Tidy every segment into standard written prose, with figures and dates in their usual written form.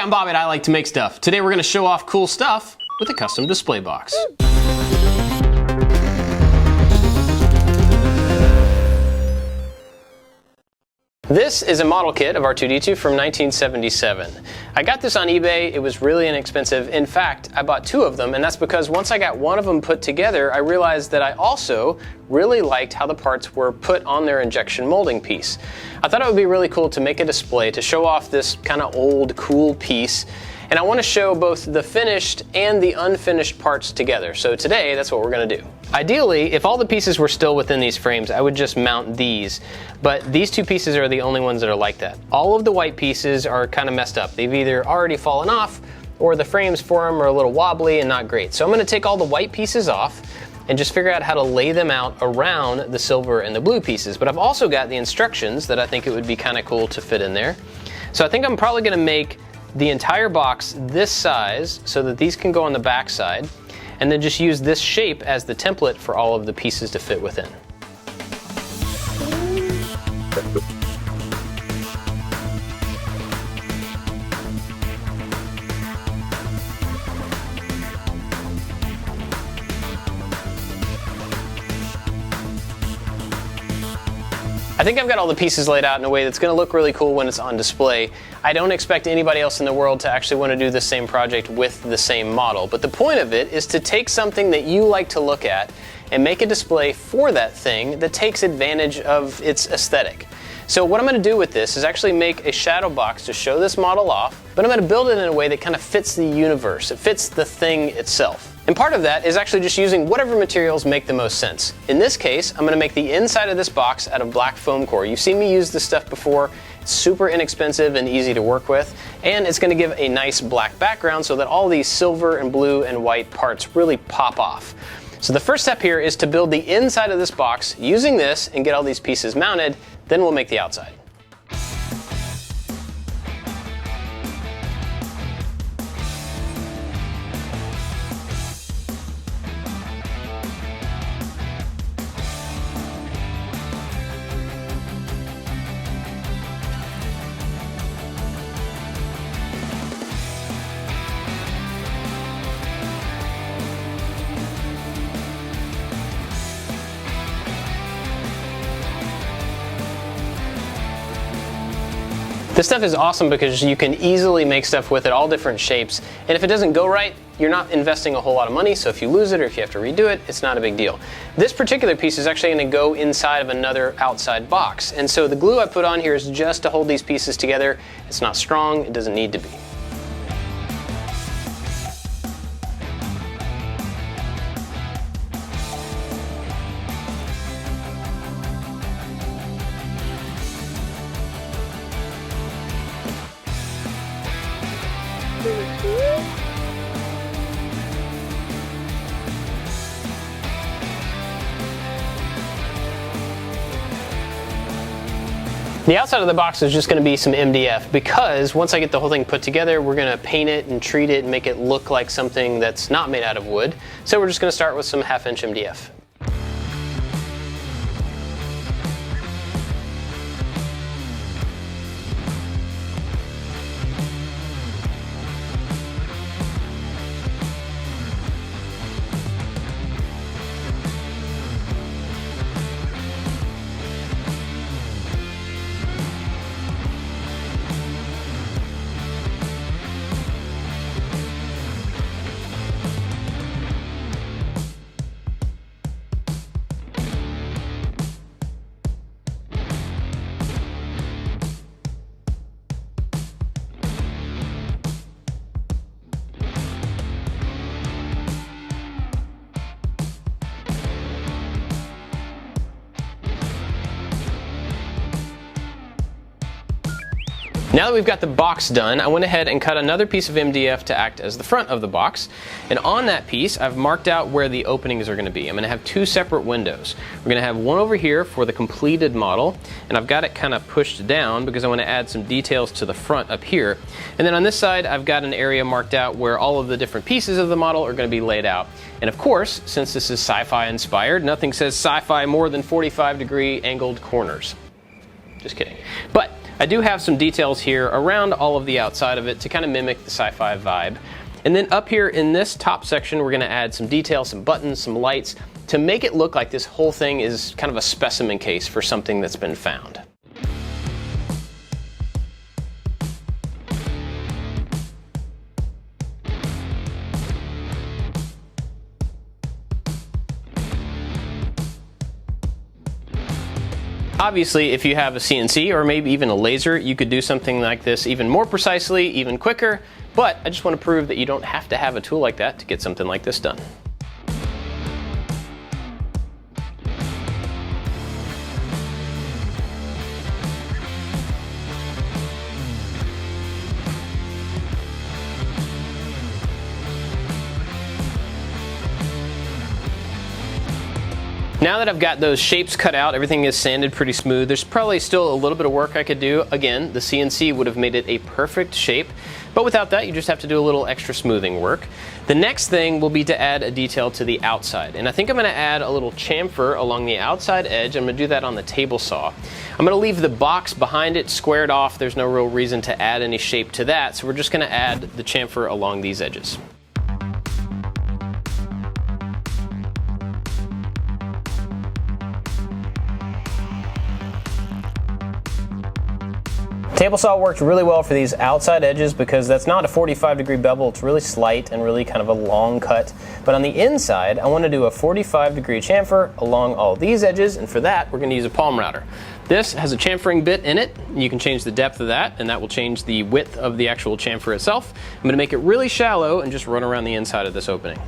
I'm Bob at I Like to Make Stuff. Today we're going to show off cool stuff with a custom display box. This is a model kit of R2-D2 from 1977. I got this on eBay. It was really inexpensive. In fact, I bought two of them, and that's because once I got one of them put together, I realized that I also really liked how the parts were put on their injection molding piece. I thought it would be really cool to make a display to show off this kind of old, cool piece. And I want to show both the finished and the unfinished parts together. So today, that's what we're going to do. Ideally, if all the pieces were still within these frames, I would just mount these. But these two pieces are the only ones that are like that. All of the white pieces are kind of messed up. They've either already fallen off, or the frames for them are a little wobbly and not great. So I'm going to take all the white pieces off and just figure out how to lay them out around the silver and the blue pieces. But I've also got the instructions that I think it would be kind of cool to fit in there. So I think I'm probably going to make the entire box this size so that these can go on the back side, and then just use this shape as the template for all of the pieces to fit within. I think I've got all the pieces laid out in a way that's going to look really cool when it's on display. I don't expect anybody else in the world to actually want to do the same project with the same model, but the point of it is to take something that you like to look at and make a display for that thing that takes advantage of its aesthetic. So what I'm going to do with this is actually make a shadow box to show this model off, but I'm going to build it in a way that kind of fits the universe. It fits the thing itself. And part of that is actually just using whatever materials make the most sense. In this case, I'm going to make the inside of this box out of black foam core. You've seen me use this stuff before. It's super inexpensive and easy to work with, and it's going to give a nice black background so that all these silver and blue and white parts really pop off. So the first step here is to build the inside of this box using this and get all these pieces mounted, then we'll make the outside. This stuff is awesome because you can easily make stuff with it, all different shapes. And if it doesn't go right, you're not investing a whole lot of money, so if you lose it or if you have to redo it, it's not a big deal. This particular piece is actually going to go inside of another outside box. And so the glue I put on here is just to hold these pieces together. It's not strong, it doesn't need to be. The outside of the box is just going to be some MDF because once I get the whole thing put together, we're going to paint it and treat it and make it look like something that's not made out of wood. So we're just going to start with some 1/2" MDF. Now that we've got the box done, I went ahead and cut another piece of MDF to act as the front of the box. And on that piece, I've marked out where the openings are going to be. I'm going to have two separate windows. We're going to have one over here for the completed model, and I've got it kind of pushed down because I want to add some details to the front up here. And then on this side, I've got an area marked out where all of the different pieces of the model are going to be laid out. And of course, since this is sci-fi inspired, nothing says sci-fi more than 45-degree angled corners. Just kidding. But I do have some details here around all of the outside of it to kind of mimic the sci-fi vibe. And then up here in this top section, we're going to add some details, some buttons, some lights to make it look like this whole thing is kind of a specimen case for something that's been found. Obviously, if you have a CNC or maybe even a laser, you could do something like this even more precisely, even quicker, but I just want to prove that you don't have to have a tool like that to get something like this done. Now that I've got those shapes cut out, everything is sanded pretty smooth. There's probably still a little bit of work I could do. Again, the CNC would have made it a perfect shape, but without that, you just have to do a little extra smoothing work. The next thing will be to add a detail to the outside, and I think I'm going to add a little chamfer along the outside edge. I'm going to do that on the table saw. I'm going to leave the box behind it squared off. There's no real reason to add any shape to that, so we're just going to add the chamfer along these edges. Table saw worked really well for these outside edges because that's not a 45-degree bevel. It's really slight and really kind of a long cut. But on the inside, I want to do a 45-degree chamfer along all these edges, and for that, we're going to use a palm router. This has a chamfering bit in it. You can change the depth of that, and that will change the width of the actual chamfer itself. I'm going to make it really shallow and just run around the inside of this opening.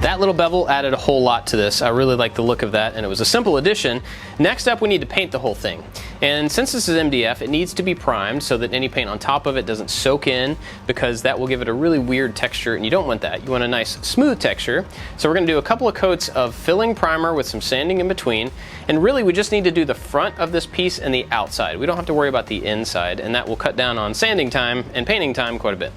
That little bevel added a whole lot to this. I really like the look of that, and it was a simple addition. Next up, we need to paint the whole thing. And since this is MDF, it needs to be primed so that any paint on top of it doesn't soak in, because that will give it a really weird texture, and you don't want that. You want a nice smooth texture. So we're going to do a couple of coats of filling primer with some sanding in between. And really, we just need to do the front of this piece and the outside. We don't have to worry about the inside, and that will cut down on sanding time and painting time quite a bit.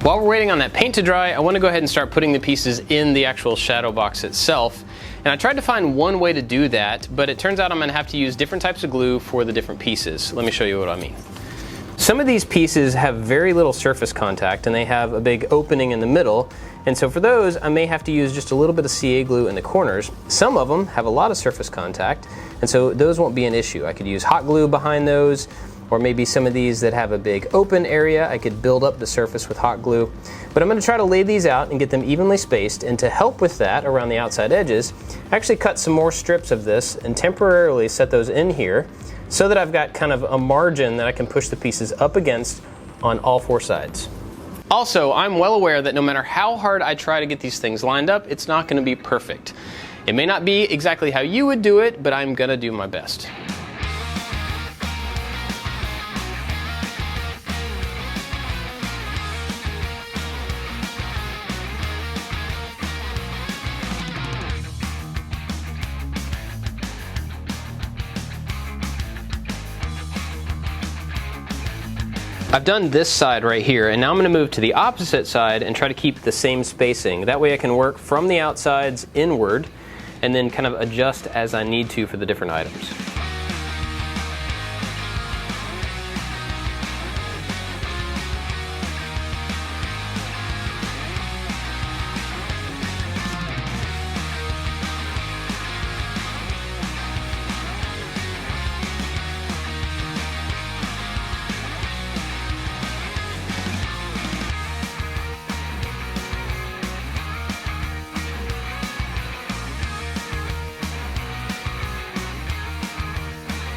While we're waiting on that paint to dry, I want to go ahead and start putting the pieces in the actual shadow box itself. And I tried to find one way to do that, but it turns out I'm going to have to use different types of glue for the different pieces. Let me show you what I mean. Some of these pieces have very little surface contact, and they have a big opening in the middle. And so for those, I may have to use just a little bit of CA glue in the corners. Some of them have a lot of surface contact, and so those won't be an issue. I could use hot glue behind those, or maybe some of these that have a big open area, I could build up the surface with hot glue. But I'm going to try to lay these out and get them evenly spaced, and to help with that around the outside edges, I actually cut some more strips of this and temporarily set those in here so that I've got kind of a margin that I can push the pieces up against on all four sides. Also, I'm well aware that no matter how hard I try to get these things lined up, it's not going to be perfect. It may not be exactly how you would do it, but I'm going to do my best. I've done this side right here, and now I'm going to move to the opposite side and try to keep the same spacing. That way I can work from the outsides inward and then kind of adjust as I need to for the different items.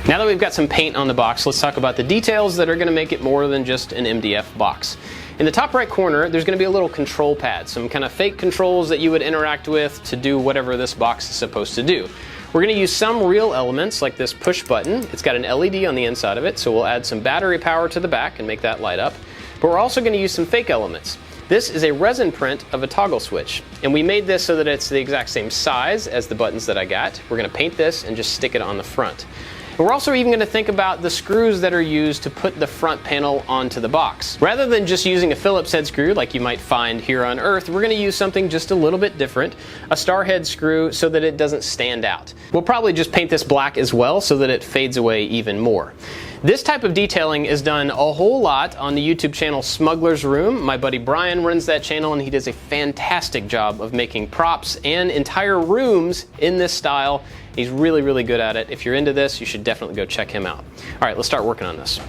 Now that we've got some paint on the box, let's talk about the details that are going to make it more than just an MDF box. In the top right corner, there's going to be a little control pad, some kind of fake controls that you would interact with to do whatever this box is supposed to do. We're going to use some real elements like this push button. It's got an LED on the inside of it, so we'll add some battery power to the back and make that light up. But we're also going to use some fake elements. This is a resin print of a toggle switch, and we made this so that it's the exact same size as the buttons that I got. We're going to paint this and just stick it on the front. And we're also even going to think about the screws that are used to put the front panel onto the box. Rather than just using a Phillips head screw like you might find here on Earth, we're going to use something just a little bit different, a star head screw, so that it doesn't stand out. We'll probably just paint this black as well so that it fades away even more. This type of detailing is done a whole lot on the YouTube channel Smuggler's Room. My buddy Brian runs that channel, and he does a fantastic job of making props and entire rooms in this style. He's really, really good at it. If you're into this, you should definitely go check him out. All right, let's start working on this.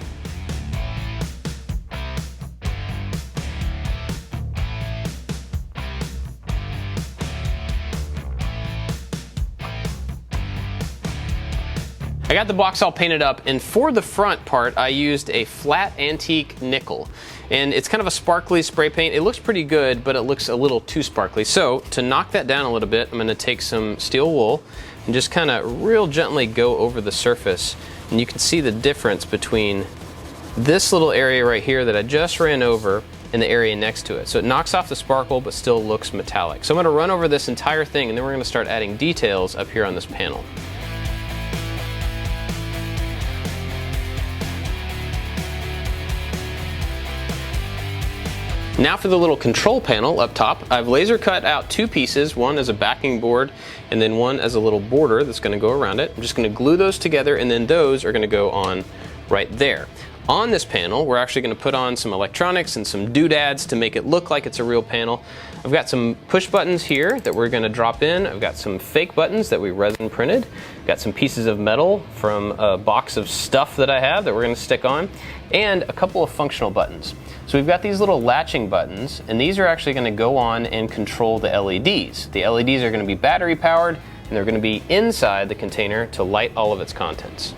I got the box all painted up, and for the front part I used a flat antique nickel, and it's kind of a sparkly spray paint. It looks pretty good, but it looks a little too sparkly. So to knock that down a little bit, I'm going to take some steel wool and just kind of real gently go over the surface, and you can see the difference between this little area right here that I just ran over and the area next to it. So it knocks off the sparkle but still looks metallic. So I'm going to run over this entire thing, and then we're going to start adding details up here on this panel. Now for the little control panel up top, I've laser cut out two pieces, one as a backing board and then one as a little border that's going to go around it. I'm just going to glue those together, and then those are going to go on right there. On this panel, we're actually going to put on some electronics and some doodads to make it look like it's a real panel. I've got some push buttons here that we're going to drop in. I've got some fake buttons that we resin printed. I've got some pieces of metal from a box of stuff that I have that we're going to stick on, and a couple of functional buttons. So we've got these little latching buttons, and these are actually going to go on and control the LEDs. The LEDs are going to be battery powered, and they're going to be inside the container to light all of its contents.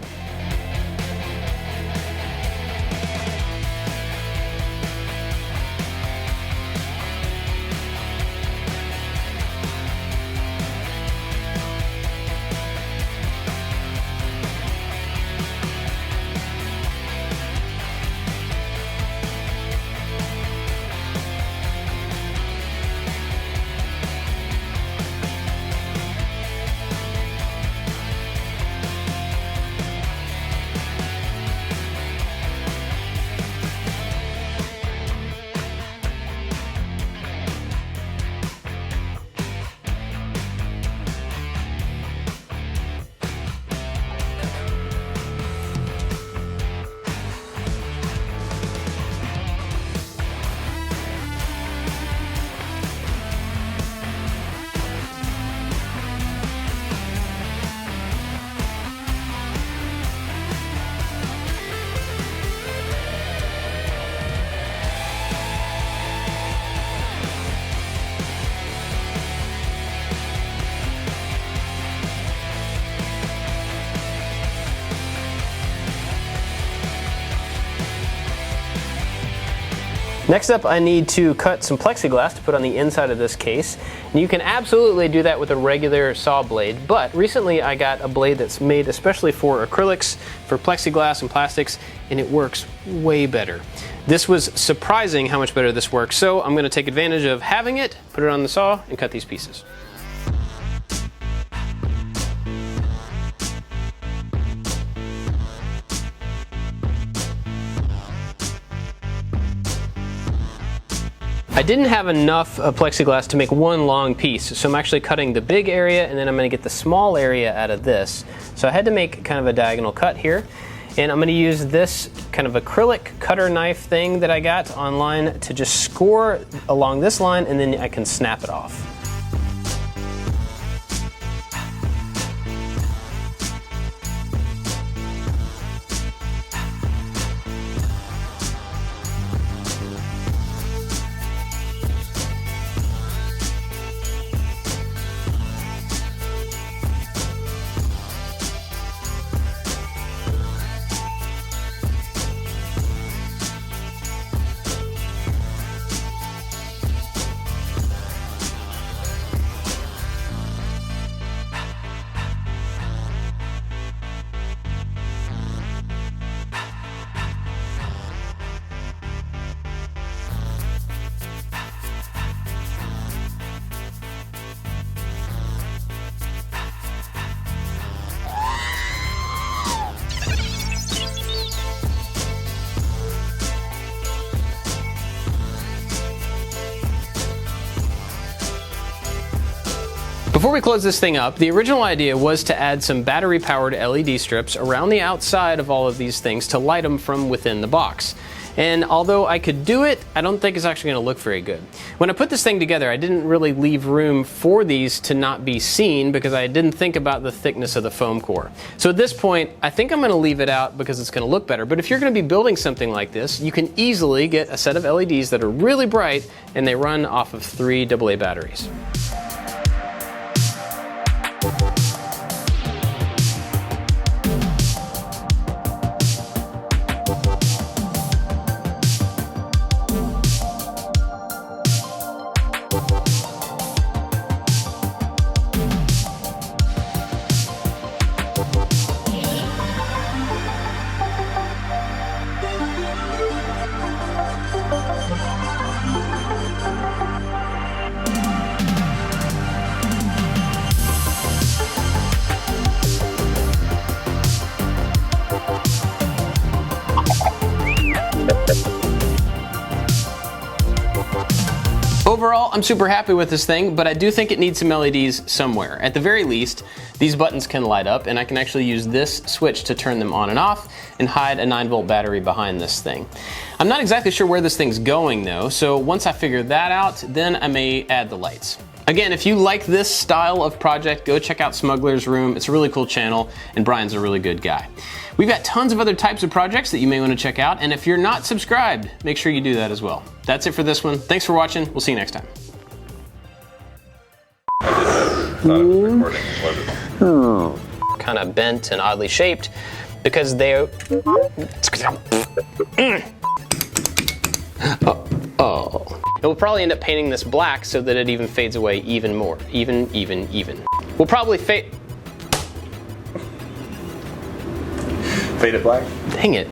Next up, I need to cut some plexiglass to put on the inside of this case. And you can absolutely do that with a regular saw blade, but recently I got a blade that's made especially for acrylics, for plexiglass and plastics, and it works way better. This was surprising how much better this works, so I'm going to take advantage of having it, put it on the saw, and cut these pieces. I didn't have enough plexiglass to make one long piece, so I'm actually cutting the big area, and then I'm going to get the small area out of this. So I had to make kind of a diagonal cut here, and I'm going to use this kind of acrylic cutter knife thing that I got online to just score along this line, and then I can snap it off. Before we close this thing up, the original idea was to add some battery-powered LED strips around the outside of all of these things to light them from within the box. And although I could do it, I don't think it's actually going to look very good. When I put this thing together, I didn't really leave room for these to not be seen because I didn't think about the thickness of the foam core. So at this point, I think I'm going to leave it out because it's going to look better. But if you're going to be building something like this, you can easily get a set of LEDs that are really bright and they run off of 3 AA batteries. Overall, I'm super happy with this thing, but I do think it needs some LEDs somewhere. At the very least, these buttons can light up, and I can actually use this switch to turn them on and off and hide a 9-volt battery behind this thing. I'm not exactly sure where this thing's going though, so once I figure that out, then I may add the lights. Again, if you like this style of project, go check out Smuggler's Room. It's a really cool channel, and Brian's a really good guy. We've got tons of other types of projects that you may want to check out, and if you're not subscribed, make sure you do that as well. That's it for this one. Thanks for watching. We'll see you next time. Kind of bent and oddly shaped because they... Oh. And we'll probably end up painting this black so that it even fades away even more. Even. We'll probably fade... Fade it black? Dang it.